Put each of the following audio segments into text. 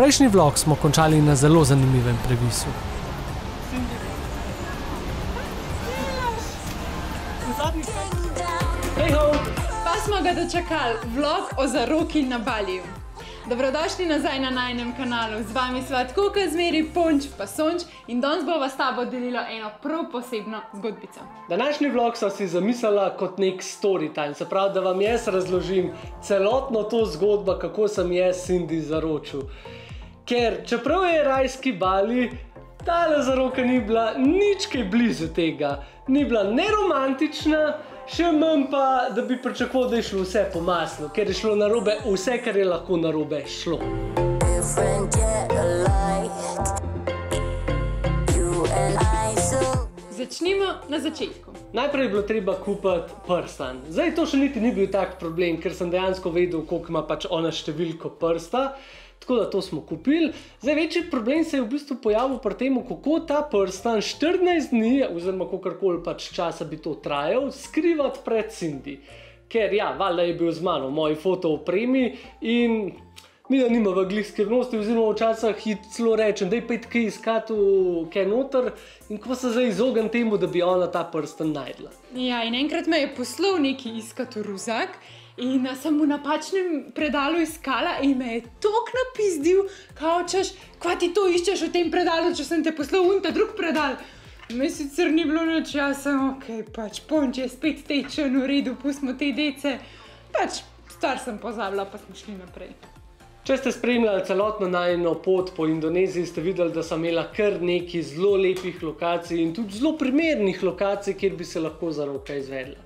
Prejšnji vlog smo končali na zelo zanimivem previsu. Pa smo ga dočakali, vlog o zaroki na Baliju. Dobrodošli nazaj na najinem kanalu. Z vami sva tako kot zmeri Ponč pa Sonč in danes bova s tabo delila eno prav posebno zgodbico. Današnji vlog sva si zamislila kot nek storytime, se pravi, da vam jaz razložim celotno to zgodbo, kako sem jaz Cindy zaročil. Ker čeprav je rajski Bali, tale zaroka ni bila nič kaj blizu tega. Ni bila neromantična, še manj pa, da bi pričakoval, da je šlo vse po maslu, ker je šlo narobe vse, kar je lahko narobe šlo. Začnimo na začetku. Najprej je bilo treba kupiti prstan. Zdaj to še niti ni bil tak problem, ker sem dejansko vedel, koliko ima pač ona številko prsta. Tako da to smo kupili. Zdaj, večji problem se je v bistvu pojavil pri tem, kako ta prstan 14 dni, oziroma kakorkoli pač časa bi to trajal, skrivati pred Cindy. Ker ja, valjda je bil z mano v moji fotoopremi in mi da nimava glih skrivnosti, oziroma včasih ji celo rečem, daj pejte kaj iskati kaj noter in ko se zdaj izognem temu, da bi ona ta prstan najdla. Ja, in enkrat me je poslal neki iskati ruzak in sem v napačnem predalu iskala in me je toliko napizdil, kao češ, kva ti to iščeš v tem predalu, če sem te poslal v ta drug predal. Me sicer ni bilo nič, jaz sem okej, pač Ponč je spet tečen, v redu, pustimo te dece. Pač stvar sem pozabila, pa smo šli naprej. Če ste spremljali celotno najino pot po Indoneziji, ste videli, da sem imela kar nekaj zelo lepih lokacij in tudi zelo primernih lokacij, kjer bi se lahko zaroka izvedla.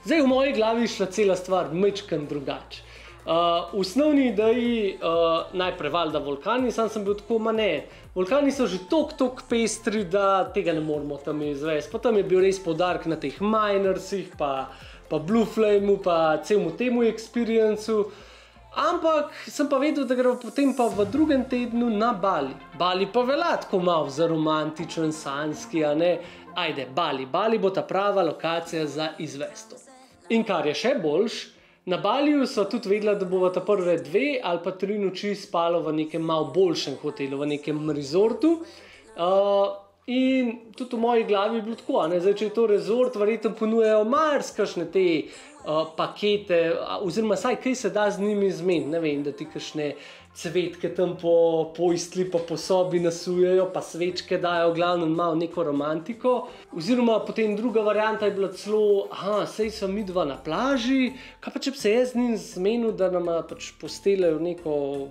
Zdaj v moji glavi je šla cela stvar majčkeno drugače. V osnovni ideji najprej valjda vulkani, sam sem bil tako, ma ne. Vulkani so že toliko pestri, da tega ne moramo tam izvesti. Pa tam je bil res poudarek na teh Minersih, pa Blue Flameu, pa celemu temu experiencu. Ampak sem pa vedel, da gre potem pa v drugem tednu na Bali. Bali pa velja tako malo za romantičen, sanjski, a ne. Ajde, Bali. Bali bo ta prava lokacija za izvesto. In kar je še boljš, na Baliju so tudi vedela, da bova ta prve 2 ali pa 3 noči spalo v nekem malo boljšem hotelu, v nekem resortu. In tudi v moji glavi je bilo tako, a ne, zdaj, če je to resort, verjetno ponujajo marsikšne te pakete, oziroma saj kaj se da z njimi zmeniti, ne vem, da ti kakšne cvetke tam po istli pa po sobi nasujejo, pa svečke dajo, v glavnem malo neko romantiko. Oziroma potem druga varianta je bila celo, sej so midva na plaži, kaj pa če bi se jaz z njim zmenil, da nama pač postelejo neko,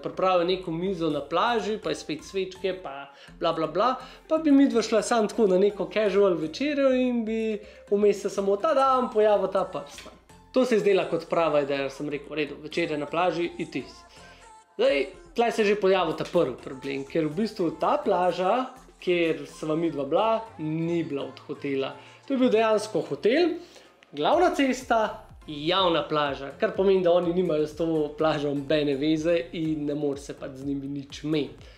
pripravijo neko mizo na plaži, pa je spet svečke, pa bla bla bla, pa bi midva šla sam tako na neko casual večerjo in bi vmes se samo ta dan pojavil ta prstan. To se je zdela kot prava ideja, sem rekel, v redu, večerja na plaži, itis. Zdaj, tlej se je že pojavil ta prvi problem, ker v bistvu ta plaža, kjer sva midva bila, ni bila od hotela. To je bil dejansko hotel, glavna cesta, javna plaža, kar pomeni, da oni nimajo s to plažo nobene veze in ne more se pač z njimi nič imeti.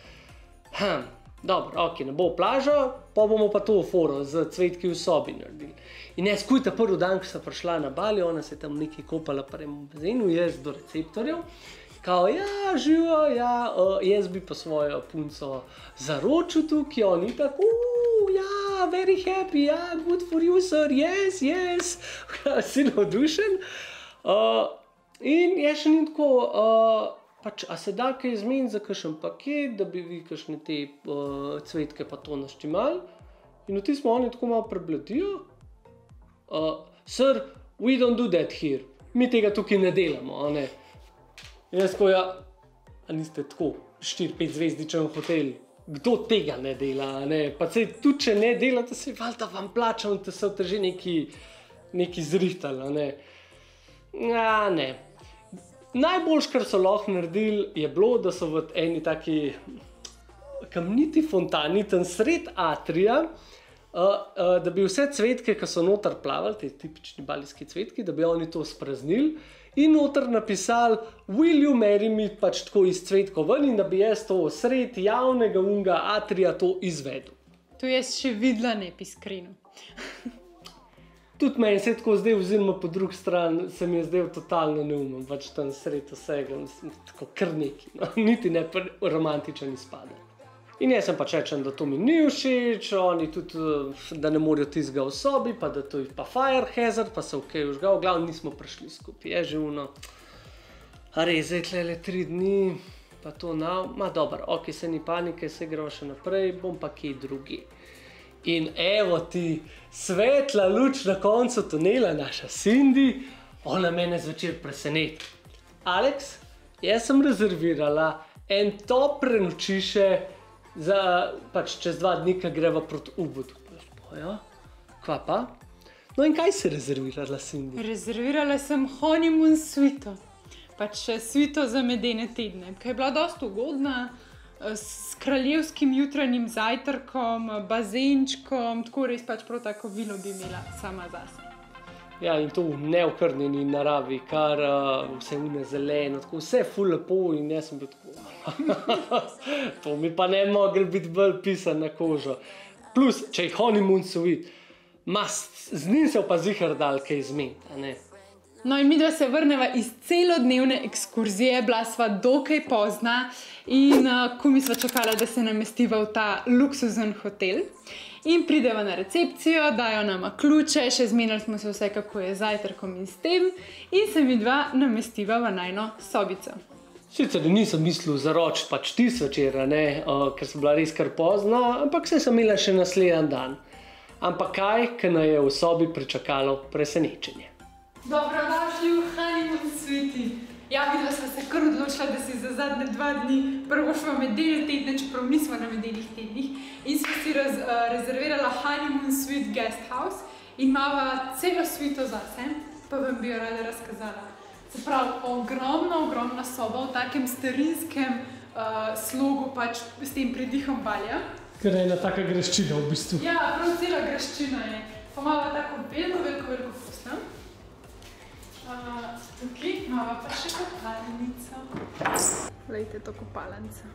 Dobro, ok, ne bo plažo, pa bomo pa to foro z cvetki v sobi naredili. In jaz kuj ta prvi dan, ko sem prišla na Bali, ona se je tam nekaj kopala pri bazenu, jaz do receptorjev. Kao, ja, živo, ja, jaz bi pa svojo punco zaročil tukaj, oni tako, ja, very happy, ja, good for you, sir, yes, yes, si navdušen. In jaz še ni tako, pač, a se da kaj zmeniti za kakšen paket, da bi vi kakšne te cvetke pa to naštimali. In v tistem oni tako malo prebledijo. Sir, we don't do that here. Mi tega tukaj ne delamo, a ne. In jaz tako, ja, a niste tako 4-5 zvezdičen hotel. Kdo tega ne dela, a ne. Pa sej tudi, če ne delate, sej valjda vam plačam, da so te že neki zrihtali, a ne. Ja, ne. Najboljš, kar so lahko naredili, je bilo, da so v eni taki kamniti fontani, tam sred atrija, da bi vse cvetke, ki so noter plavali, te tipični balijski cvetki, da bi oni to spraznili in noter napisali Will you marry me, pač tako iz cvetkov ven in da bi jaz to sred javnega unga atrija to izvedel. To jaz še videla ne bi skrinu. Tudi meni se je tako zdaj, oziroma po drugi strani se mi je zdaj totalno neumen, pač tam sred vsega, tako kar neki, no, niti ne romantičen izpade. In jaz sem pač rečem, da to mi ni všeč, oni tudi, da ne morajo tistega v sobi, pa da to je pa fire hazard, pa se okej užgal, v glavnem nismo prišli skupaj, je že ono, a res, zdaj tlele 3 dni, pa to ma dobro, ok, se ni panike, se gremo še naprej, bom pa kje drugi. In evo ti, svetla luč na koncu tunela, naša Cindy, ona mene zvečer preseneti. Alex, jaz sem rezervirala en top prenočiše za pač čez 2 dni, ko greva proti Ubudu. Ja, kva pa? No in kaj si rezervirala, Cindy? Rezervirala sem honeymoon suito. Pač suito za medene tedne, ki je bila dosti ugodna. S kraljevskim jutranjim zajtrkom, bazenčkom, tako res pač prav tako vilo bi imela sama zase. Ja, in to v neokrnjeni naravi, kar vse une zeleno, tako vse ful lepo in jaz sem bil tako. To mi pa ne mogel biti bolj pisan na kožo. Plus, če je honeymoon suite, z njim se pa zihar dal kaj zmeniti, a ne? No in midva se vrneva iz celodnevne ekskurzije, bila sva dokaj pozna in ko mi sva čakala, da se namestiva v ta luksuzen hotel. In prideva na recepcijo, dajo nama ključe, še zmenili smo se vse, kako je zajtrkom in s tem, in se midva namestiva v najino sobico. Sicer nisem mislil zaročiti pač ti večer, ker sem bila res kar pozna, ampak sem imela še naslednji dan. Ampak kaj, ker naj je v sobi pričakalo presenečenje. Dobrodošli v honeymoon suiti. Ja, videla sva se kar odločila, da si za zadnje 2 dni prvo šla medene tedne, čeprav nisva na medenih tednih, in sva si rezervirala honeymoon suite guest house in imava celo suito zase, pa vam bi jo rada razkazala. Se pravi, ogromna soba v takem starinskem slogu, pač s tem pridihom balja. Ker je ena taka graščina v bistvu. Ja, prav cela graščina je. Pa imava tako veliko posteljo. Tukaj imava pa še kopalnico. Glejte to kopalnico.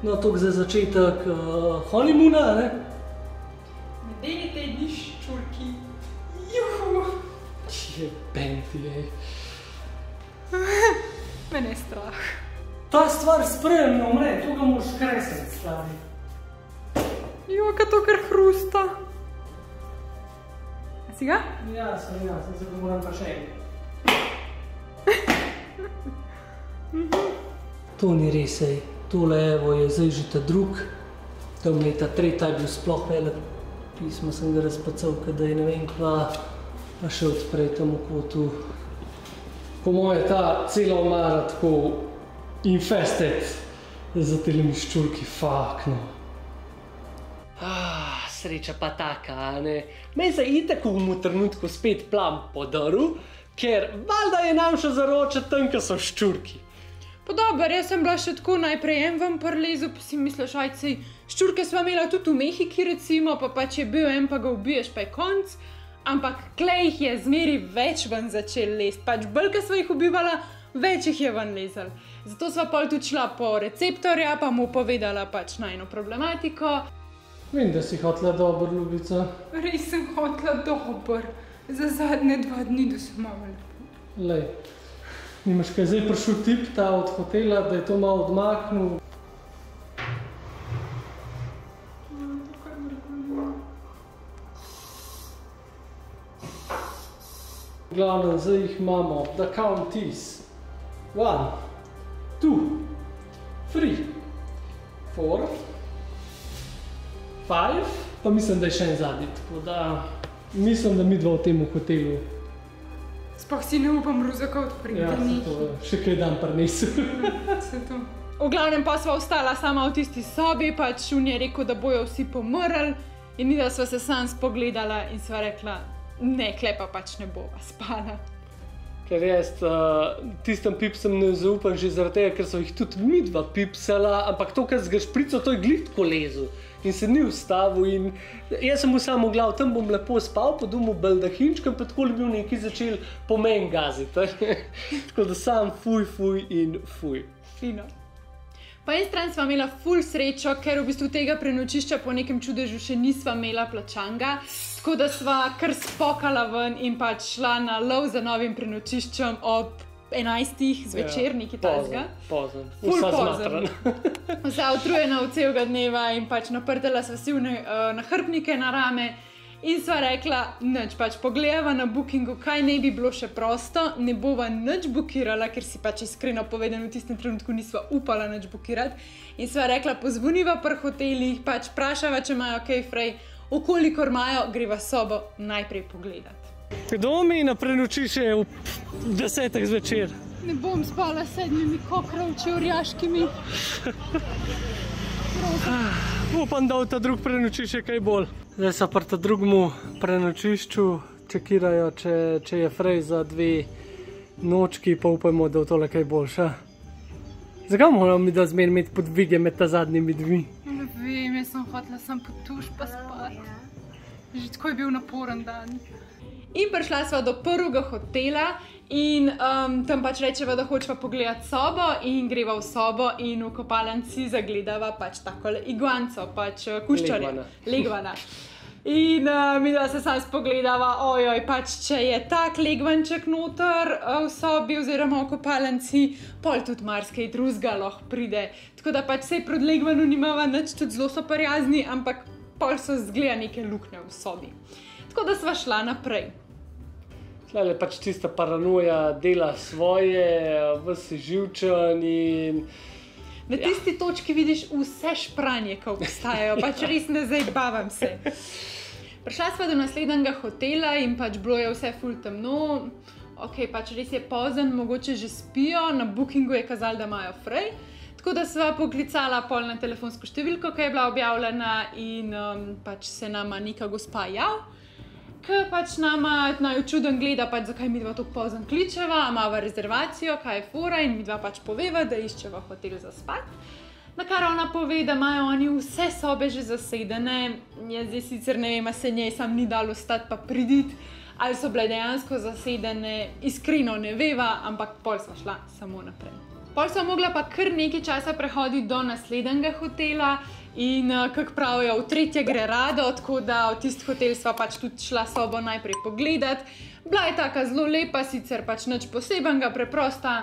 No, toliko za začetek honeymoona, ne? Medeni tedni ščurki. Jebenti, ej. Mene je strah. Ta stvar sprejem ne umre, to ga moraš kresati, stari. Joka to kar hrusta. A si ga? Ja, sem se ga moram pa še To ni res, ej. Tole evo je zdaj že ta drug. Tam je ta tretja bil sploh velik. Pismo sem ga razpacal, da je ne vem kva, pa še odprej tam v kotu. Po moje ta cela omara tako infested za telemi ščurki, fuck no. Sreča pa taka, a ne. Meni se itak v trenutku spet plan podaril, ker valjda je nam še zaročati tam, ko so ščurki. Pa dober, jaz sem bila še tako najprej en ven prlezu, pa si misliš, ajcej, ščurke sva imela tudi v Mehiki recimo, pa pač je bil en, pa ga ubiješ, pa je konc. Ampak klej jih je zmeri več ven začel lest, pač bolj, ko sva jih ubivala, več jih je ven lezel. Zato sva pol tudi šla po receptorja, pa mu povedala pač najino problematiko. Vem, da si hotela dober, ljubica. Res sem hotela dober, za zadnje 2 dni, da sem malo lepo. Lej. Nimaš kaj zdaj prišel tip ta od hotela, da je to malo odmaknil? Glavno, zdaj jih imamo. The count is 1, 2, 3, 4, 5, pa mislim, da je še en zadnji. Tako da mislim, da midva v tem hotelu. Sploh si ne upam ruzaka odpreti. Ja, se to še kaj dan prinesel. Se to. V glavnem pa sva ostala sama v tisti sobi, pač on je rekel, da bojo vsi pomrli in midva sva se sam spogledala in sva rekla, ne, klepa pač ne bova spala. Ker jaz tistem pipsem ne zaupam že zaradi tega, ker so jih tudi midva pipsala, ampak to, kar z gašprico, to je glih tako lezel in se ni ustavil in jaz sem mu samo glav, tam bom lepo spal, po domu baldahinčkem, pa tako bi bil neki začel po meni gaziti. Tako da sam fuj in fuj. Fino. Po eni strani sva imela ful srečo, ker v bistvu tega prenočišča po nekem čudežu še nisva imela plačanga, tako da sva kar spokala ven in pač šla na lov za novim prenočiščem ob 11. zvečer, nekaj takega. Pozen. Ful Vsa pozen. zmatrana. Vsa utrujena od celega dneva in pač naprtala sva si nahrbtnike na rame in sva rekla, nič, pač pogledava na Bookingu, kaj ne bi bilo še prosto, ne bova nič bukirala, ker si pač iskreno povedano v tistem trenutku nisva upala nič bukirati. In sva rekla, pozvoniva pri hotelih, pač vprašava, če imajo kaj frej, okolikor imajo, greva sobo najprej pogledat. Kdo mi na prenočišče v 10. zvečer? Ne bom spala s 7 kokrovči orjaškimi. Upam, da v ta drug prenočišče kaj bolj. Zdaj so pri ta drugmu prenočišču, čekirajo, če je frej za 2 nočki, pa upajmo, da v tole kaj boljša. Zakaj moramo mi da zmer imeti podvige med ta zadnjimi dvi? Ne vem, jaz sem hotela sam pod tuš pa spati. Že tako je bil naporen dan. In prišla sva do prvega hotela in tam pač rečeva, da hočeva pogledati sobo in greva v sobo in v kopalnici zagledava pač takole iguanco, pač kuščarja. Legvana. In midva se sam spogledava, ojoj, pač če je tak legvanček noter v sobi oziroma v kopalnici, pol tudi marsikaj drugega lahko pride. Tako da pač sej pred legvanu nimava nič, tudi zelo so prijazni, ampak pol so zgleda neke luknje v sobi. Tako da sva šla naprej. Tlele pač tista paranoja dela svoje, vsi živčen in... Na tisti točki vidiš vse špranje, ko obstajajo, pač res ne zabavam se. Prišla sva do naslednjega hotela in pač bilo je vse ful temno. Ok, pač res je pozen, mogoče že spijo, na Bookingu je kazalo, da imajo frej. Tako da sva poklicala pol na telefonsko številko, ki je bila objavljena in pač se nama neka gospa jav. Ki pač nama naju čuden gleda, pač zakaj midva tako pozno kličeva, imava rezervacijo, kaj je fora in midva pač poveva, da iščeva hotel za spat. Na kar ona pove, da imajo oni vse sobe že zasedene. Jaz zdaj sicer ne vem, a se njej sam ni dalo stati pa priditi, ali so bile dejansko zasedene, iskreno ne veva, ampak pol sva šla samo naprej. Pol sva mogla pa kar nekaj časa prehoditi do naslednjega hotela in, kak pravijo, v tretje gre rado, tako da v tisti hotel sva pač tudi šla sobo najprej pogledat. Bila je taka zelo lepa, sicer pač nič posebenega, preprosta,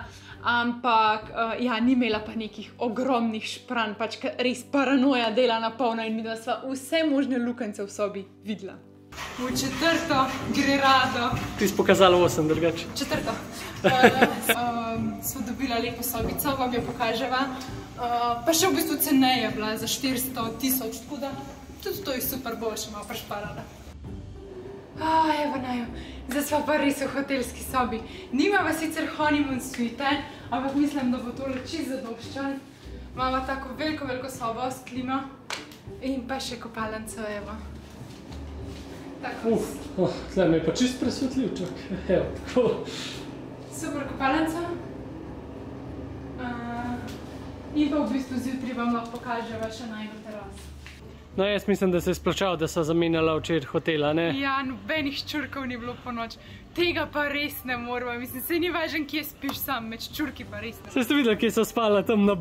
ampak ja, ni imela pa nekih ogromnih špranj, pač res paranoja dela na polno in midva sva vse možne lukance v sobi videla. V četrto gre rado. Ti si pokazala 8 drugače. Četrto. Sva dobila lepo sobico, vam jo pokaževa. Pa še v bistvu ceneje bila za 400.000, tako da tudi to je super, bo še malo prešparala. Evo naju, zdaj sva pa res v hotelski sobi. Nimava sicer honeymoon suite, ampak mislim, da bo tole čisto zadoščen. Imava tako veliko sobo s klimo in pa še kopalnico, evo. Tle me je pa čist presvetljivček. Evo, tako. Super kopalnica. In pa v bistvu zjutraj vam lahko pokaževa še najbolj teras. No, jaz mislim, da se je splačal, da sva zamenjala včeraj hotela, ne? Ja, nobenih čurkov ni bilo po noč. Tega pa res ne moramo. Mislim, se ni važen, kje spiš sam, med čurki pa res ne. Saj ste videli, kje so spala tam na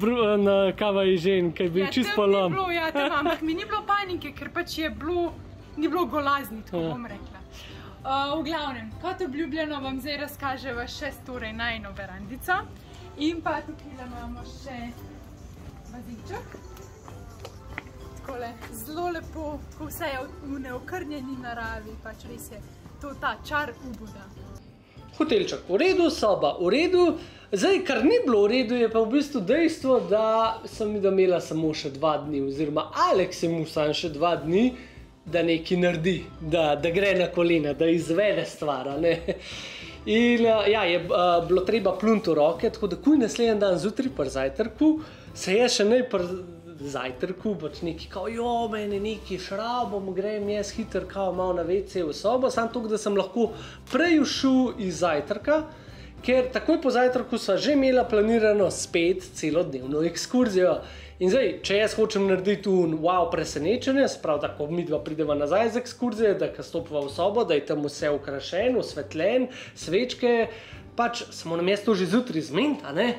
Kavaji žen, kaj je bil čist polom. Ja, tam, ampak mi ni bilo panike, ker pač je bilo, ni bilo golazni, tako bom rekla. V glavnem, kot obljubljeno, vam zdaj razkaževa še torej najino verandico. In pa tukaj imamo še baziček. Takole, zelo lepo, ko vse je v neokrnjeni naravi, pač res je to ta čar uboda. Hotelček v redu, soba v redu. Zdaj, kar ni bilo v redu, je pa v bistvu dejstvo, da sem imela samo še 2 dni, oziroma Alex je mu sam še 2 dni, da nekaj naredi, da gre na kolena, da izvede stvar, ne. In ja, je bilo treba pluniti v roke, tako da kuj naslednji dan zjutraj pri zajtrku, se je še pri zajtrku, pač neki kao, mene neki šrabom, grem jaz hiter kao malo na WC v sobo, samo toliko, da sem lahko prej ušel iz zajtrka, ker takoj po zajtrku sva že imela planirano spet celodnevno ekskurzijo. In zdaj, če jaz hočem narediti wow presenečenje, se pravi, tako midva prideva nazaj z ekskurzije, da ko stopva v sobo, da je tam vse okrašen, osvetljen, svečke, pač se moram jaz to že zjutraj zmeniti, a ne?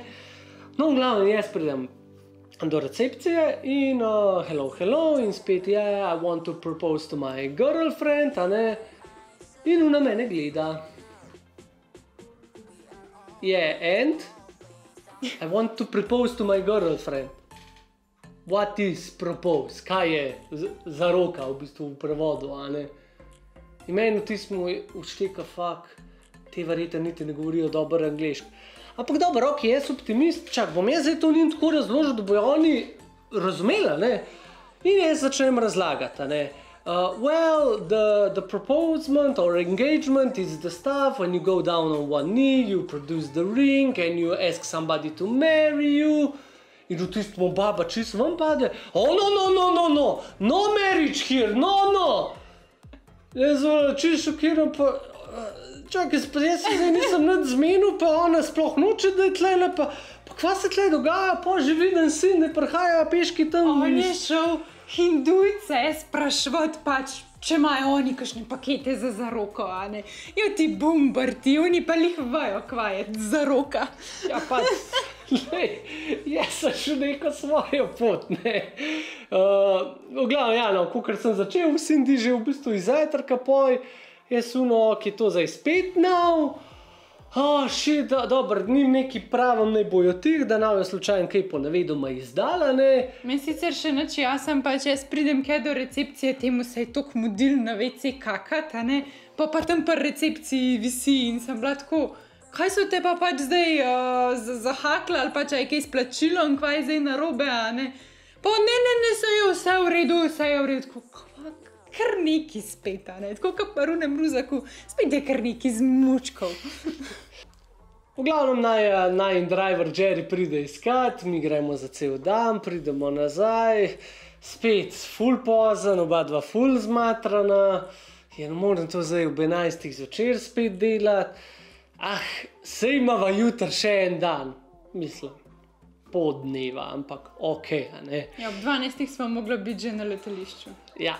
No, v glavnem, jaz pridem do recepcije in hello, in spet I want to propose to my girlfriend, a ne? In ona mene gleda. And I want to propose to my girlfriend. What is propose? Kaj je zaroka v bistvu v prevodu, a ne? In meni vtismo ušteka, te verjetno niti ne govorijo dobro angleško. Ampak dobro, ok, jaz optimist, bom jaz zdaj to njim tako razložil, da bojo oni razumeli, ne? In jaz začnem razlagati, a ne? Well, the proposement or engagement is the stuff when you go down on one knee, you produce the ring and you ask somebody to marry you. In v tistem baba čisto vam pade. No marriage here, no. Jaz čisto šokiram, pa jaz se zdaj nisem nič zmenil, pa ona sploh noče, da je tlele, pa kva se tle dogaja, pa že viden sin, ne prihaja peški tam. On je šel hindujce sprašvat pač, če imajo oni kakšne pakete za zaroko, a ne? Jo ti bumbarti, oni pa lih vajo, kva je zaroka. Ja, pač, jaz sem šel neko svojo pot, ne. V glavnem, ja, no, kakor sem začel, Cindy že v bistvu iz zajtrka poj, jaz ki je to zdaj spet nav. Dobro, njim neki pravim naj bojo tih, da nav je slučajno kaj ponavedoma izdala, ne. Meni sicer še nič jasem, pač jaz pridem kaj do recepcije, temu se je tok mudil na WC kakat, a ne. Pa tam pri recepciji visi in sem bila tako, kaj so te pa pač zdaj zahakli ali pač je kaj splačilo in kva je zdaj narobe, a ne. Pa ne, se je vse v redu, kar neki spet, a ne, tako kot pa runem ruzaku, spet je kar neki zmučkov. V glavnem naj driver Jerry pride iskat, mi gremo za cel dan, pridemo nazaj, spet ful pozen, oba dva ful zmatrana, ne morem to zdaj ob 11 zvečer spet delati, sej imava jutri še en dan, mislim, pol dneva, ampak okej, a ne. Ja, ob 12 smo mogli biti že na letališču. Ja.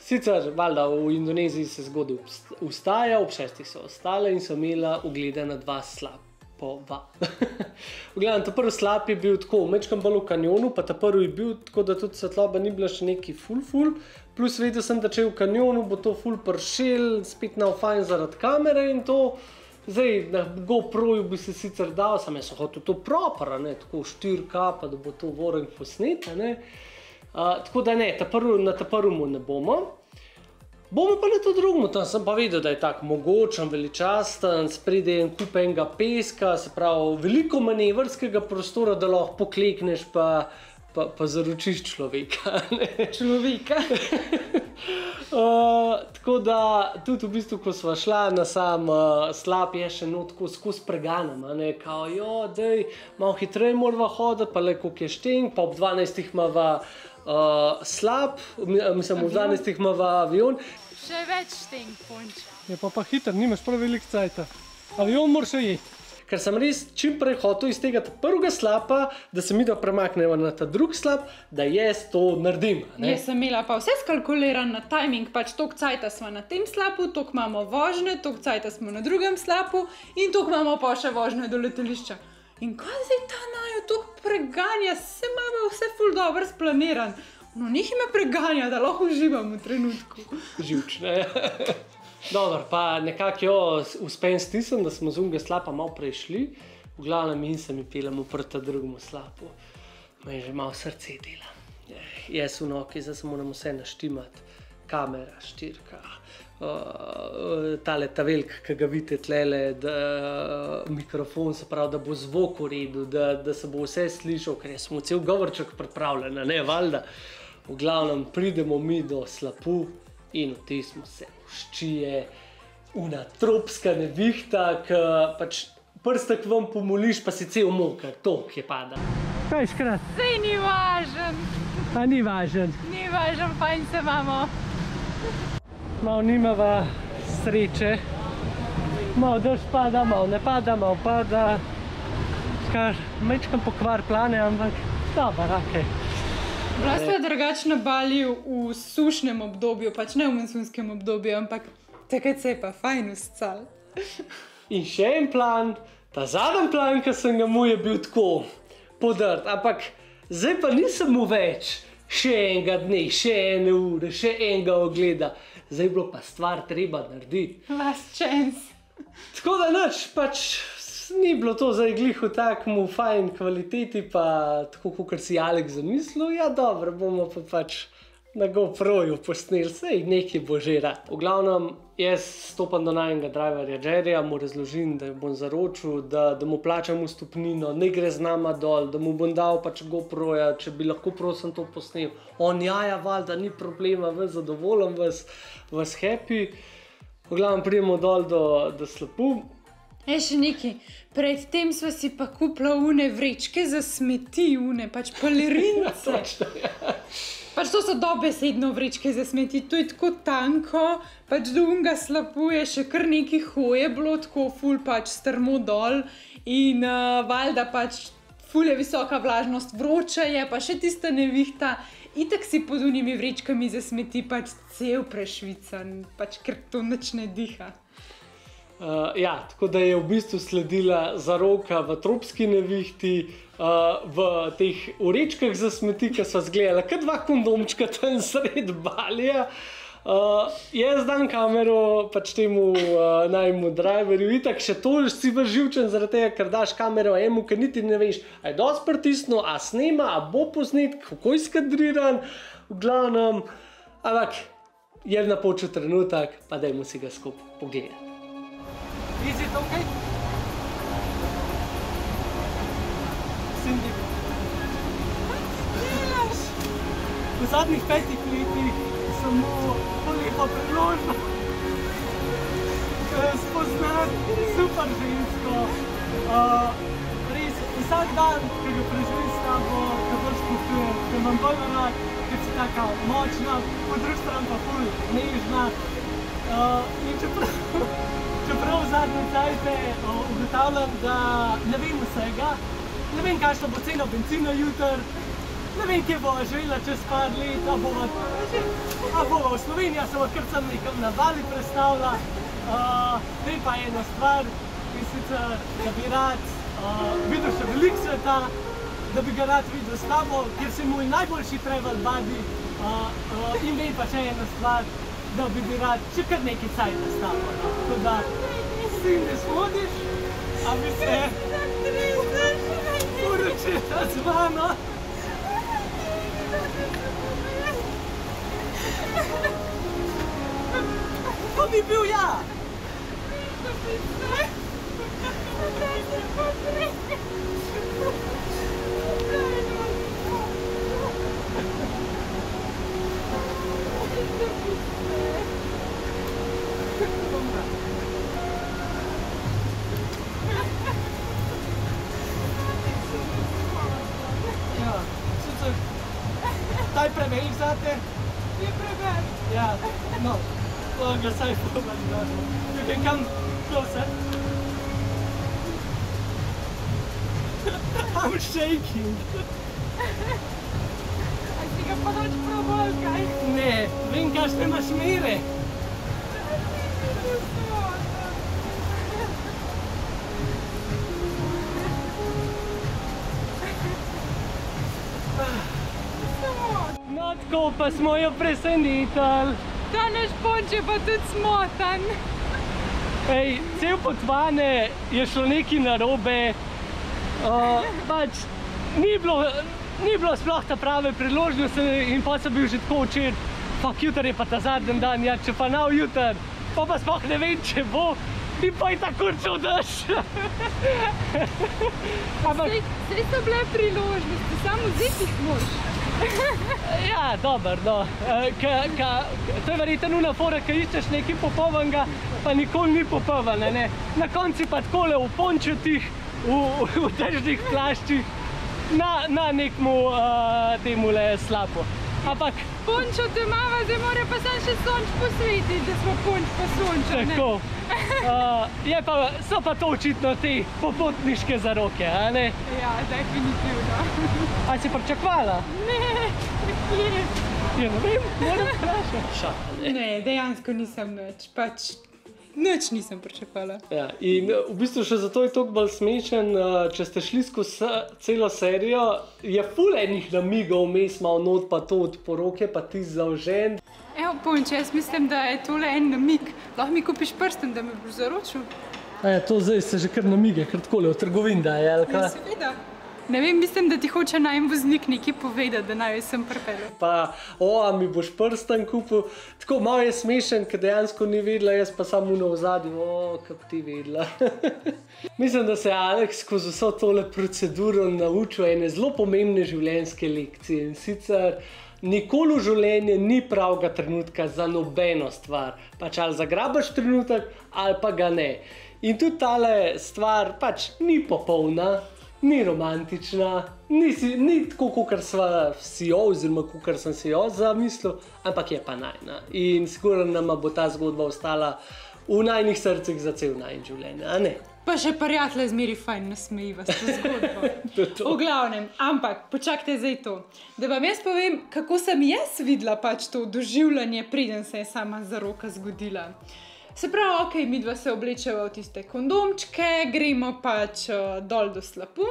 Sicer, valjda, v Indoneziji se zgodaj vstaja, ob 6 so ostale in so imela oglede na 2 slapova. V glavnem, ta prvi slap je bil tako, mečkam bolj v kanjonu, pa ta prvi je bil tako, da tudi svetloba ni bila še neki ful, plus vedel sem, da če v kanjonu bo to ful pršel, spet nav fajn zaradi kamere in to. Zdaj, na GoPro-ju bi se sicer dal, sam jaz sem hotel to proper, ne, tako 4K, pa da bo to voren posnet, ne. Tako da ne, na ta prvemu ne bomo. Bomo pa na to drugemu, tam sem pa vedel, da je tak mogočen, veličasten, spredi en kup enega peska, se pravi veliko manevrskega prostora, da lahko poklekneš pa zaročiš človeka. Človeka. Tako da tudi v bistvu, ko sva šla na sam slap, je še tako skozi preganam, ne, kao dej, malo hitreje morava hoditi, pa le koliko je šteng, pa ob 12 imava slap, mislim, ob 12 imava avion. Še več šteng, punč. Je pa hiter, nimaš prav veliko cajta. Avion moraš jeti. Ker sem res čim prej hotel iz tega prvega slapa, da se midva premakneva na ta drug slap, da jaz to naredim. Jaz sem imela pa vse skalkuliran na timing, pač toliko cajta smo na tem slapu, toliko imamo vožnje, toliko cajta smo na drugem slapu in toliko imamo pa še vožnje do letališča. In kaj zdaj ta najo toliko preganja, se imamo vse ful dobro splaniran. No, nekaj me preganja, da lahko uživam v trenutku. Živčne. Dobro, pa nekako uspem stisnem, da smo z unega slapa malo prešli. V glavnem in se mi pelemo proti drugemu slapu. Me že malo srce dela. Jaz v noki, zdaj se moram vse naštimati. Kamera, 4K, tale ta velik, ki ga vidite tlele, mikrofon, se pravi, da bo zvok v redu, da se bo vse slišal, ker smo cel govorček pripravljena, ne, valjda. V glavnem pridemo mi do slapu in vtismo se ščije, una tropska nevihta, ki pač prstek vam pomoliš, pa si cel mokar, tok je pada. Kaj škrat? Sej ni važen. A ni važen? Ni važen, fajn se imamo. Malo nimava sreče. Malo dež pada, malo ne pada, malo pada. Kar mečkam pokvar plane, ampak dobro, okej. Bila sta drugače na Baliju v sušnem obdobju, pač ne v monsunskem obdobju, ampak takrat se je pa fajn uscal. In še en plan, ta zadnji plan, ki sem ga mu je bil tako podrt, ampak zdaj pa nisem mu več še enega dne, še ene ure, še enega ogleda. Zdaj je bilo pa stvar treba narediti. Last chance. Tako da nič, pač ni bilo to zdaj glih v takmu fajn kvaliteti, pa tako, kot si Alex zamislil. Ja, dobro, bomo pa pač na GoProju posneli, sej nekaj bo že rad. V glavnem, jaz stopam do najnega driverja Jerryja, mu razložim, da bom zaročil, da mu plačam vstopnino, ne gre z nama dol, da mu bom dal pač GoProja, če bi lahko prosim to posnel. On, ja, valjda, ni problema, vas zadovoljim, vas happy. V glavnem, pridemo dol do slapu. Še nekaj, predtem sva si pa kupila une vrečke za smeti, une pač balerince. Točno, ja. Pač to so dobesedno vrečke za smeti, to je tako tanko, pač do unga slapu je še kar nekaj hoje bilo, tako ful pač strmo dol in valjda pač ful je visoka vlažnost, vroča je, pa še tista nevihta. Itak si pod unimi vrečkami za smeti pač cel prešvican, pač ker to nič ne diha. Ja, tako da je v bistvu sledila zaroka v tropski nevihti, v teh vrečkah za smeti, ki sva zgledala, kot dva kondomčka tam sred Balija. Jaz dam kamero pač temu najmu driverju, itak še to si v živčen zaradi tega, ker daš kamero emu, ker niti ne veš, a je dosti pritisnil, a snema, a bo posnet, kako je skadriran, v glavnem, ampak je napočil trenutek, pa dajmo si ga skupaj pogledati. Is it okay? Cindy. V zadnjih 5 letih sem mu lepo priložnost spoznati super žensko. Res, vsak dan, ki ga preživim s tabo, ko bolj spoštujem, ker imam bolj rad, ker si taka močna, po drugi strani pa ful nežna. In čeprav v zadnje cajte ugotavljam, da ne vem vsega, ne vem, kakšna bo cena benzina jutri, ne vem, kje bova živela čez par let, a bova v Sloveniji, a se bova kar sem nekam na Bali predstavila. Vem pa ena stvar, in sicer, da bi rad videl še veliko sveta, da bi ga rad videl s tabo, ker si moj najboljši travel buddy, in vem pa še ena stvar, da bi rad še kar nekaj cajta s tabo. Tako da, si ne smodiš, a bi se poročila z mano. To bi bil ja! Ja, sicer, taj prevelik zate? Je prevelik. Ja, no, ga saj probam, da. You can come closer. I'm shaking. A si ga pa noč probal, kaj? Ne, vem, kakšne imaš mere. No, tako pa smo jo presenetili. Ta naš ponč je pa tudi smotan. Ej, cel potvane je šlo nekaj narobe. Pač ni bilo sploh ta prave priložnosti in pa sem bil že tako včeraj, fak, jutri je pa ta zadnji dan, ja, če pa nav jutri, pa sploh ne vem, če bo, in pa je tako kurčal dež. Saj so bile priložnosti, samo vzeti jih moraš. Ja, dobro, no. To je verjetno una fora, ki iščeš nekaj popolnega, pa nikoli ni popolnega, ne. Na konci pa takole v pončetih, v dežnih plaščih, na nekmu temule slapu. Ampak Punčo te mava, zdaj mora pa sam še sonč posvetiti, da smo punč po sonču, ne? tako. So pa to očitno te popotniške zaroke, a ne? Ja, definitivno. A si pričakovala? Ne, kje? Ja, ne vem, moram vprašati. Šala, Ne, dejansko nisem nič nisem pričakovala. Ja, in v bistvu še zato je toliko bolj smešen, če ste šli skozi celo serijo, je ful enih namigov vmes malo not pa to od poroke, pa ti zaužen. Evo, Punč, jaz mislim, da je tole en namig. Lahko mi kupiš prsten, da me boš zaročil? To zdaj se že kar namige, kar takole v trgovin daje, ali Ja, kaj? seveda. Ne vem, mislim, da ti hoče najem voznik nekaj povedati, da naj sem pripeljal. Pa, a mi boš prsten kupil. Tako malo je smešen, ker dejansko ni vedela, jaz pa samo v ozadju, kak ti vedela. Mislim, da se je Alex skozi vso tole proceduro naučil ene zelo pomembne življenjske lekcije. In sicer nikoli v življenju ni pravega trenutka za nobeno stvar. Pač ali zagrabaš trenutek, ali pa ga ne. In tudi tale stvar pač ni popolna, ni romantična, ni tako, kot sva si jo, oziroma kot sem si jo zamislil, ampak je pa najna. In sigurno nama bo ta zgodba ostala v najnih srcih za cel najin življenje, a ne? Pa še prijatelje zmeri fajn nasmejiva s to zgodbo. V glavnem, ampak počakajte zdaj to. Da vam jaz povem, kako sem jaz videla pač to doživljanje, preden se je sama zaroka zgodila. Se pravi, ok, midva se oblečeva v tiste kondomčke, gremo pač dol do slapu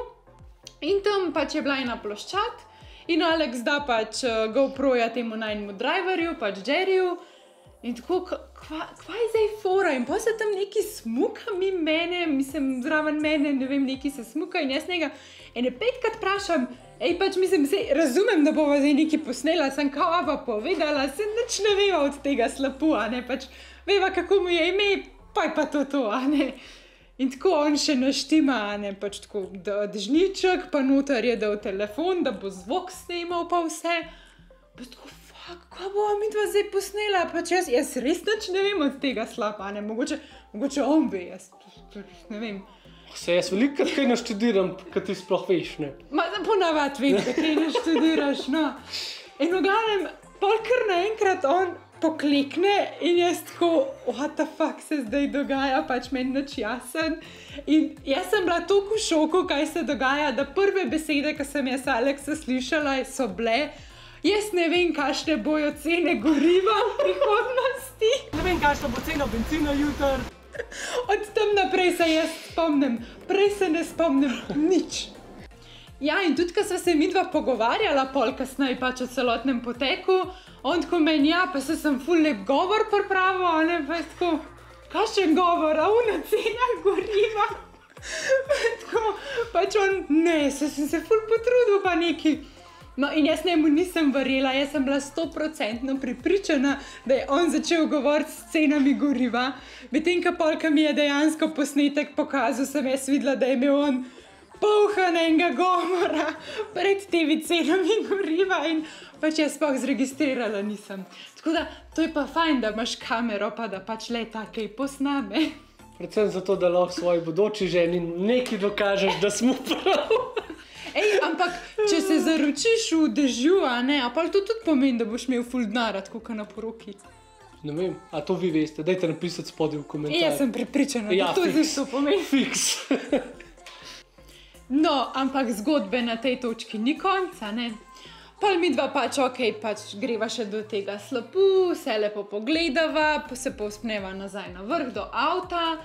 in tam pač je bila ena ploščad in Alex da pač GoPro-ja temu najnemu driverju, pač Jerryju in tako, kva je zdaj fora? In pa se tam neki smuka mene, mislim, zraven mene, ne vem, neki se smuka in jaz njega ene 5krat vprašam, pač mislim, razumem, da bova zdaj nekaj posnela, sem kao pa povedala, se nič ne veva od tega slapu, a ne, pač veva, kako mu je ime, pa je pa to, a ne. In tako on še naštima, a ne, pač tako dežniček, pa noter je dal telefon, da bo zvok snemal pa vse. Pa tako, fuck, kaj bova midva zdaj posnela, pač jaz res nič ne vem od tega slapa, a ne, mogoče on ve, jaz ne vem. Se jaz veliko kaj naštudiram, kaj ti sploh veš, ne? Ma ponavad vem, da kaj naštudiraš, no. In v glavnem, pol kar naenkrat on poklekne in jaz tako, what the fuck se zdaj dogaja, pač meni nič jasen. In jaz sem bila toliko v šoku, kaj se dogaja, da prve besede, ki sem jaz Alexa slišala, so bile, jaz ne vem, kakšne bojo cene goriva v prihodnosti. Ne vem, kakšna bo cena bencina jutr. Od tam naprej se jaz spomnim, prej se ne spomnim nič. Ja, in tudi, ko sva se midva pogovarjala pol kasneje pač o celotnem poteku, on tako meni, ja, pa se sem ful lep govor pripravil, a ne, pa je tako, kakšen govor, a una cena goriva? Tako, pač on, ne, sem se ful potrudil pa neki. No, in jaz njemu nisem verjela, jaz sem bila 100% prepričana, da je on začel govoriti s cenami goriva. Medtem, ko mi je dejansko posnetek pokazal, sem jaz videla, da je imel on polhan enega govora pred temi cenami goriva in pač jaz sploh zregistrirala nisem. Tako da, to je pa fajn, da imaš kamero, pa da pač le takej posname. Predvsem zato, da lahko svoji bodoči ženi nekaj dokažeš, da smo prav. Ampak, če se zaročiš v dežju, a ne, a pa to tudi pomeni, da boš imel ful denarja, tako kot na poroki. Ne vem, a to vi veste, dajte napisati spodaj v komentarju. Jaz sem prepričana, da to zdaj to pomeni. Fiks. No, ampak zgodbe na tej točki ni konca, ne. Pol midva pač, pač greva še do tega slapu, se lepo pogledava, se povzpneva nazaj na vrh do avta.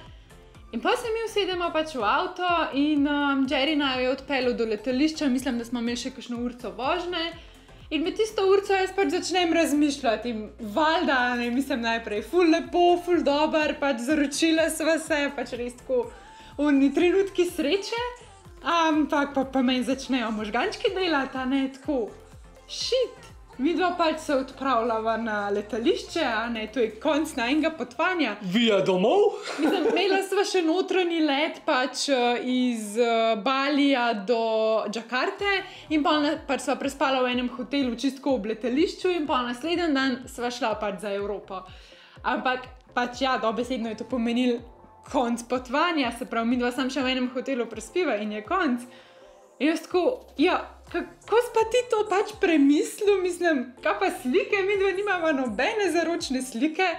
In pa se mi usedemo pač v avto in Jerry naju je odpeljal do letališča, mislim, da smo imeli še kakšno urco vožnje. In med tisto urco jaz pač začnem razmišljati in valjda, ne, mislim najprej, ful lepo, ful dober, pač zaročila sva se, pač res tako oni trenutki sreče, ampak pa meni začnejo možgančki delati, a ne, tako, shit. Midva pač se odpravljava na letališče, a ne, to je konc najnega potovanja. Vija domov? Mislim, imela sva še notranji let pač iz Balija do Džakarte in pač sva prespala v enem hotelu čistko ob letališču in pa naslednji dan sva šla pač za Evropo. Ampak pač ja, dobesedno je to pomenil konc potovanja, se pravi, midva sam še v enem hotelu prespiva in je konc. In jaz tako, ja, kako si pa ti to pač premislil, mislim, kaj pa slike, midva nimava nobene zaročne slike,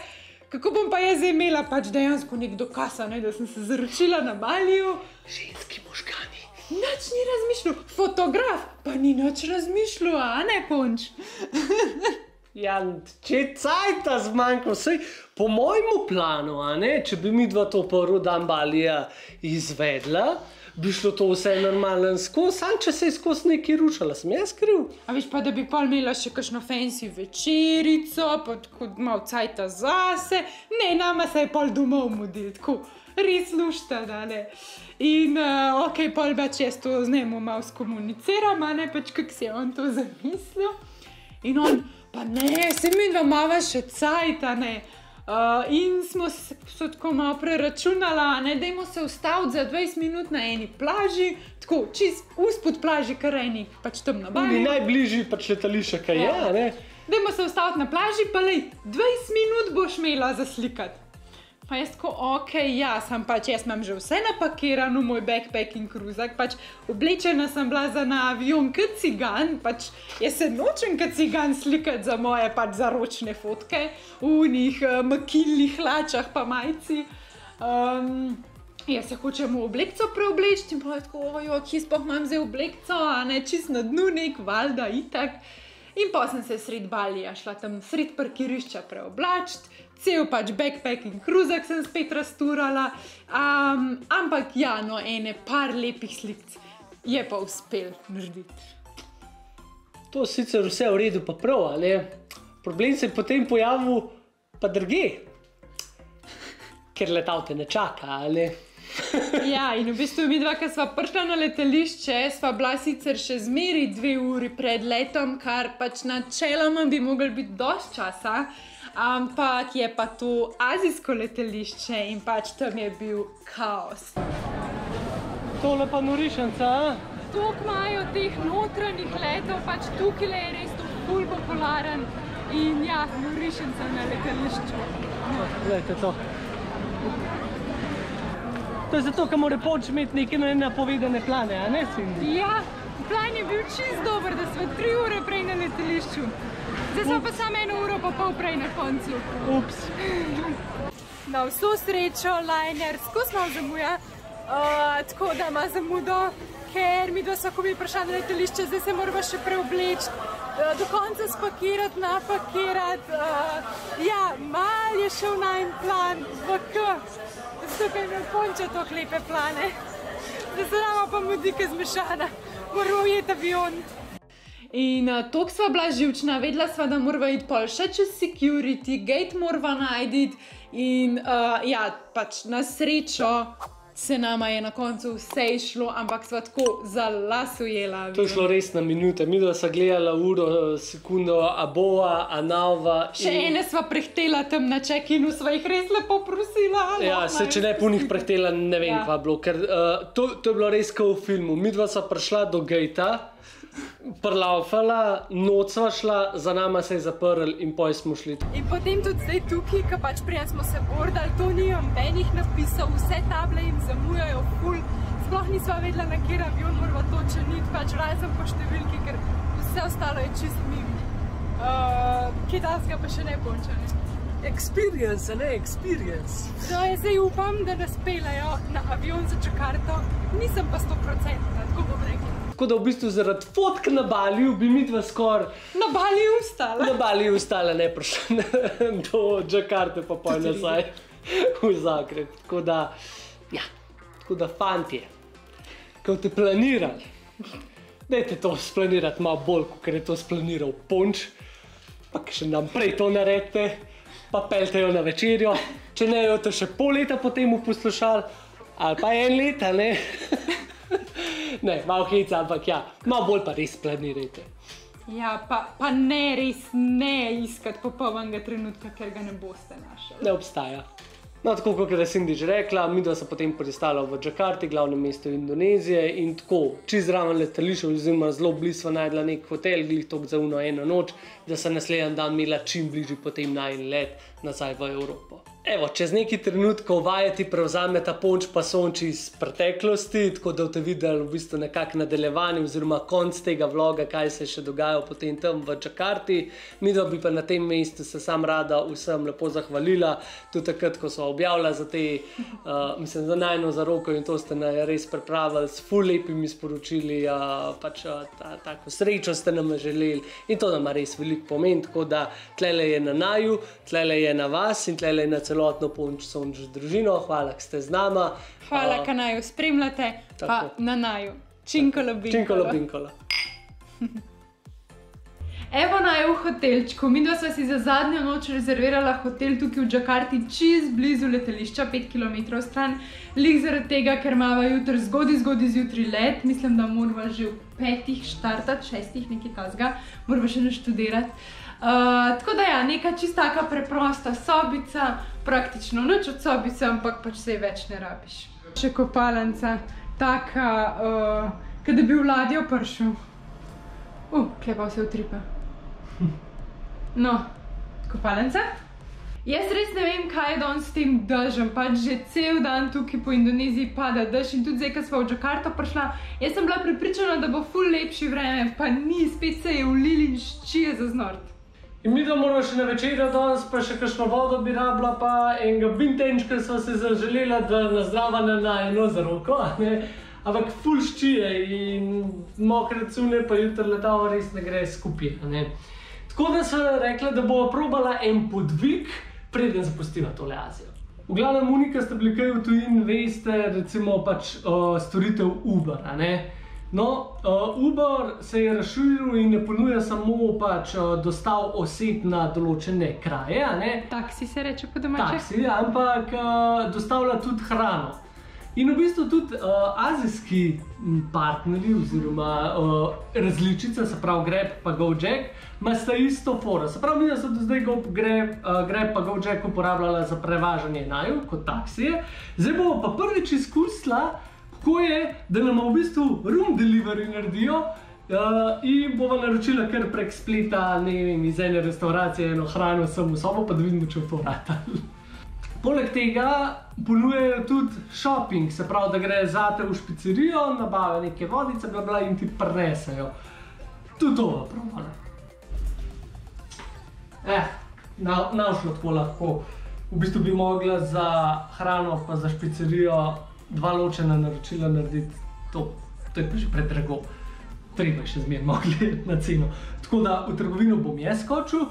kako bom pa jaz imela pač dejansko nek dokaz, ne, da sem se zaročila na Baliju. Ženski možgani. Nič ni razmišljal, fotograf pa ni nič razmišljal, a ne, Ponč? Ja, če cajta zmanjkal, saj po mojemu planu, a ne, če bi midva to prvi dan Balija izvedla, bi šlo to vse normalno skozi, sam če se je skozi nekaj rušala, sem jaz kriv. A veš pa, da bi pol imela še kakšno fancy večerico, pa tako malo cajta zase, ne, nama se je pol domov mudil, tako res lušta, da ne. In ok, pol pač jaz to z njemu malo skomuniciram, a ne, pač kak si je on to zamislil. In on, pa ne, se midva mava še cajta, ne. In smo se tako malo preračunala, ne, dajmo se ustaviti za 20 minut na eni plaži, tako čist uspod plaži, kar eni pač tam na Baliju. Najbližji pač letališče, kaj je, ne? Dajmo se ustaviti na plaži, pa lej, 20 minut boš imela za slikati. Pa jaz tako, ok, ja, sam pač jaz imam že vse napakirano, moj backpacking kruzak, pač oblečena sem bila za na avion kot cigan, pač jaz se nočem kot cigan slikati za moje pač zaročne fotke v njih makilnih hlačah pa majci. Jaz se hočem v oblekco preobleči in pa je tako, ojo, kje sploh imam zdaj oblekco, a ne, čist na dnu nek, valjda, itak. In pa sem se sred Balija šla tam sred parkirišča preoblačiti, cel pač backpacking kruzak sem spet rasturala, ampak ja, no, ene par lepih slik je pa uspel narediti. To sicer vse v redu pa prav, ali? Problem se je potem pojavil pa drugje, ker letal te ne čaka, ali? Ja, in v bistvu midva, ko sva prišla na letališče, sva bila sicer še zmeri 2 uri pred letom, kar pač načeloma bi moglo biti dosti časa, ampak je pa to azijsko letališče in pač tam je bil kaos. Tole pa norišenca, a? Tok imajo teh notranjih letov, pač tukaj je res to ful popularen in ja, norišenca na letališču. Glejte to. To je zato, ker mora Ponč imeti neke nenapovedane plane, a ne, Cindy? Ja, plan je bil čist dober, da sva 3 ure prej na letališču. Zdaj sva pa samo 1 uro pa pol prej na koncu. Ups. Na vso srečo, liner skozi malo zamuja, tako da ima zamudo, ker midva sva ko bi prišla na letališče, zdaj se morava še preobleči, do konca spakirati, napakirati. Ja, mal je šel najin plan, zato ker imel Ponča toliko lepe plane. Zdaj se nama pa mudi, ke zmešana. Moramo ujeti avion. In toliko sva bila živčna, vedela sva, da morava iti pol še čez security, gate morava najditi in ja, pač na srečo se nama je na koncu vse išlo, ampak sva tako za las ujela avion. To je šlo res na minute, midva sva gledala uro, sekundo, abova, anava. Še ene sva prehtela tam na check-inu, sva jih res lepo prosila. Ja, se če ne punih prehtela, ne vem, kva bilo, ker to je bilo res kao v filmu. Midva sva prišla do gejta, prlaufala, noč sva šla, za nama se je zaprl in poj smo šli. In potem tudi zdaj tukaj, ko pač prijem smo se bordali, to ni nobenih napisal, vse table jim zamujajo ful. Sploh nisva vedela, na kjer avion morava točen iti, pač razen po številki, ker vse ostalo je čist mimo. Kaj tasga pa še ne Ponča, ne? Experience, ne? Experience. No, jaz zdaj upam, da nas pelejo na avion za Jakarto, nisem pa 100%, tako bom rekla. Tako da v bistvu zaradi fotk na Baliju bi midva skoraj na Baliju ustala. Na Baliju ustala, ne prišla do Jakarte pa poj nazaj v Zagreb. Tako da fantje, ko te planirali, dajte to splanirati malo bolj, kot je to splaniral Ponč, pa še nam prej to naredite, pa peljte jo na večerjo, če ne jo to še pol leta potem poslušali, ali pa 1 leta, ne? Ne, malo heca, ampak ja, malo bolj pa res planirajte. Ja, pa ne res ne iskati popolnega trenutka, ker ga ne boste našli. Ne obstaja. No, tako kot je Cindy že rekla, midva se potem pristala v Jakarti, glavnem mestu Indonezije in tako, čist zraven letališča, oziroma zelo blizu sva najdla nek hotel, glih toliko za 1 noč, da se naslednji dan imela čim bližje potem najin let nazaj v Evropo. Evo, čez nekaj trenutkov vajeti prevzame ta Ponč pa Sonči iz preteklosti, tako da boste videli v bistvu nekako nadaljevanje oziroma konc tega vloga, kaj se je še dogajalo potem tam v Džakarti. Midva bi pa na tem mestu se sam rada vsem lepo zahvalila, tudi takrat, ko so objavila za te, mislim, za najno zaroko in to ste res pripravili s ful lepimi sporočili, pač tako srečo ste nam želeli in to nam res veliko pomeni, tako da tlele je na naju, tlele je na vas in tlele je na celotno Ponč Sonč družino. Hvala, da ste z nama. Hvala, da naju spremljate, pa na naju. Činkolo binkolo. Činkolo binkolo. Evo naju v hotelčku. Midva sva si za zadnjo noč rezervirala hotel tukaj v Džakarti, čist blizu letališča, 5 km stran. Lik zaradi tega, ker imava jutri zgodaj zjutraj let. Mislim, da morava že v 5 štartati, 6 nekaj tazga. Morava še naštudirati. Tako da ja, neka čist taka preprosta sobica, praktično nič od sobice, ampak pač se več ne rabiš. Še kopalnica, taka, kad je bil ladjo pršel. Klepal se utripa. No, kopalnica. Jaz res ne vem, kaj je danes s tem dežem, pač že cel dan tukaj po Indoneziji pada dež in tudi zdaj, ko sva v Džakarto prišla, jaz sem bila prepričana, da bo ful lepši vreme, pa ni, spet se je ulili in ščije za znort. In mi da moramo še na večerjo danes, pa še kakšno vodo bi rabila, pa enega bintenčka sva se zaželela, da nazdrava na eno zaroko, ampak ful ščije in mokre cune pa jutri letalo res ne gre skupaj. Tako da sva rekla, da bova probala en podvig, preden zapustiva tole Azijo. V glavnem unika ste bili kaj v tujini, veste, recimo pač storitev Uber, No, Uber se je razširil in ne ponuja samo pač dostav oseb na določene kraje, Taksi se reče po domače. Taksi, ampak dostavlja tudi hrano. In v bistvu tudi azijski partnerji oziroma različice, se pravi Grab pa Gojek, ima sta isto foro. Se pravi, mi da so do zdaj Grab pa Gojek uporabljala za prevažanje naju kot taksije. Zdaj bomo pa prvič izkusila, kako je, da nam v bistvu room delivery naredijo in bova naročila kar prek spleta, ne vem, iz ene restauracije eno hrano sem v sobo, pa da vidimo, če v to vrata. Poleg tega ponujajo tudi shopping, se pravi, da gre zate v špicerijo, nabave neke vodice, bla in ti prinesejo. Tudi to bo probala. Našlo tako lahko. V bistvu bi mogla za hrano pa za špicerijo 2 ločena naročila narediti, to je pa že predrago. Treba še zmeraj mogli na ceno. Tako da v trgovino bom jaz skočil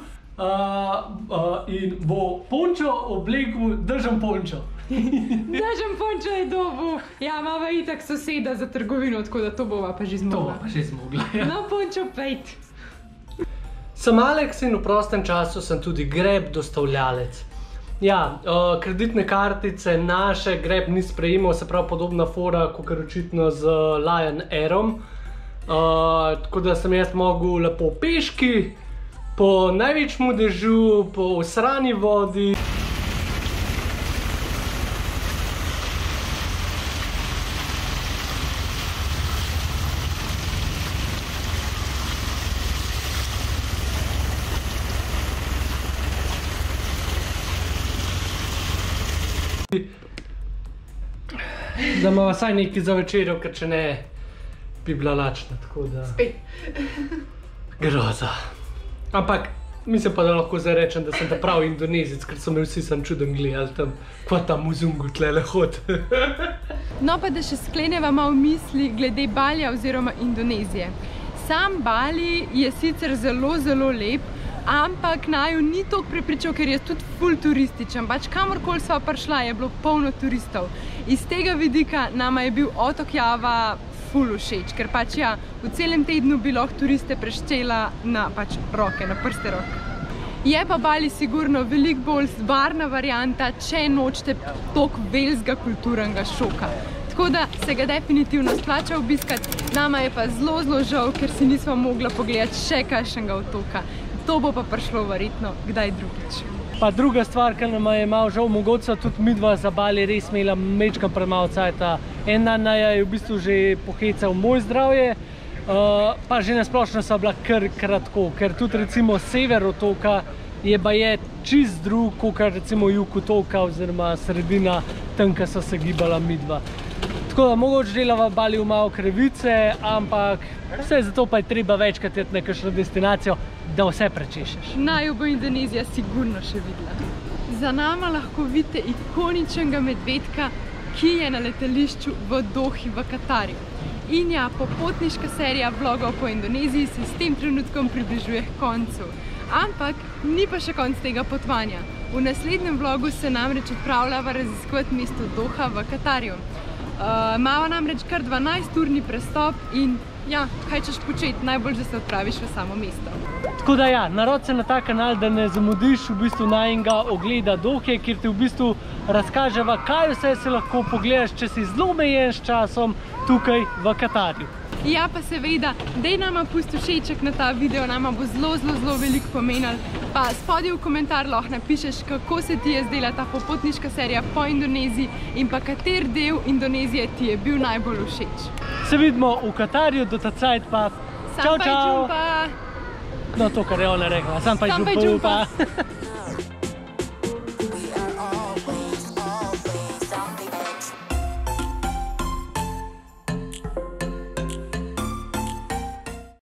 in bo Pončo oblekel Dežem Pončo. Dežem Pončo je dobil. Ja, imava itak soseda za trgovino, tako da to bova pa že zmogla. To bova pa že zmogla, ja. No, Pončo, pejt. Sem Aleks in v prostem času sem tudi Grab dostavljalec. Ja, kreditne kartice naše Grab ni sprejemal, se pravi podobna fora, kakor očitno z Lion Airom. Tako da sem jaz mogel lepo peški, po največjemu dežju, po usrani vodi. Da imamo vsaj nekaj za večerjo, ker če ne, bi bila lačna, tako da... Spet. Groza. Ampak, mislim pa, da lahko zdaj rečem, da sem ta prav Indonezec, ker so me vsi sam čuden gledali tam, kva tam v Zungu tlele hod. No pa da še skleneva malo misli glede Balija oziroma Indonezije. Sam Bali je sicer zelo, zelo lep, ampak naju ni toliko prepričal, ker je tudi ful turističen. Pač kamorkoli sva prišla, je bilo polno turistov. Iz tega vidika nama je bil otok Java ful všeč, ker pač ja, v celem tednu bi lahko turiste preštela na pač roke, na prste rok. Je pa Bali sigurno veliko bolj varna varianta, če nočete toliko velikega kulturnega šoka. Tako da se ga definitivno splača obiskati, nama je pa zelo, zelo žal, ker si nisva mogla pogledati še kakšnega otoka. To bo pa prišlo verjetno kdaj drugič. Pa druga stvar, ki nama je malo žal, mogoče tudi midva za Bali res imela mečkam premalo cajta. En dan je v bistvu že pohecal moj zdravje, pa že nasplošno sva bila kar kratko, ker tudi recimo sever otoka je baje čist drug, kot recimo jug otoka oziroma sredina, tam, ko so se gibala midva. Tako da mogoče delava Baliju malo krivice, ampak vse zato pa je treba večkrat iti na kakšno destinacijo, da vse prečešeš. Naj jo bo Indonezija sigurno še videla. Za nama lahko vidite ikoničnega medvedka, ki je na letališču v Dohi v Katarju. In ja, popotniška serija vlogov po Indoneziji se s tem trenutkom približuje k koncu. Ampak ni pa še konc tega potovanja. V naslednjem vlogu se namreč odpravljava raziskovati mesto Doha v Katarju. Imava namreč kar 12-urni prestop in ja, kaj češ početi, najbolj, da se odpraviš v samo mesto. Tako da ja, narod se na ta kanal, da ne zamudiš v bistvu najnega ogleda Dohe, kjer ti v bistvu razkaževa, kaj vse se lahko pogledaš, če si zelo omejen s časom tukaj v Katarju. Ja, pa seveda, dej nama pusti všeček na ta video, nama bo zelo veliko pomenil. Pa spodaj v komentar lahko napišeš, kako se ti je zdela ta popotniška serija po Indoneziji in pa kater del Indonezije ti je bil najbolj všeč. Se vidimo v Katarju, do ta cajt pa čau, čau! Pa. No, to, kar je ona rekla, sam pa jumpa.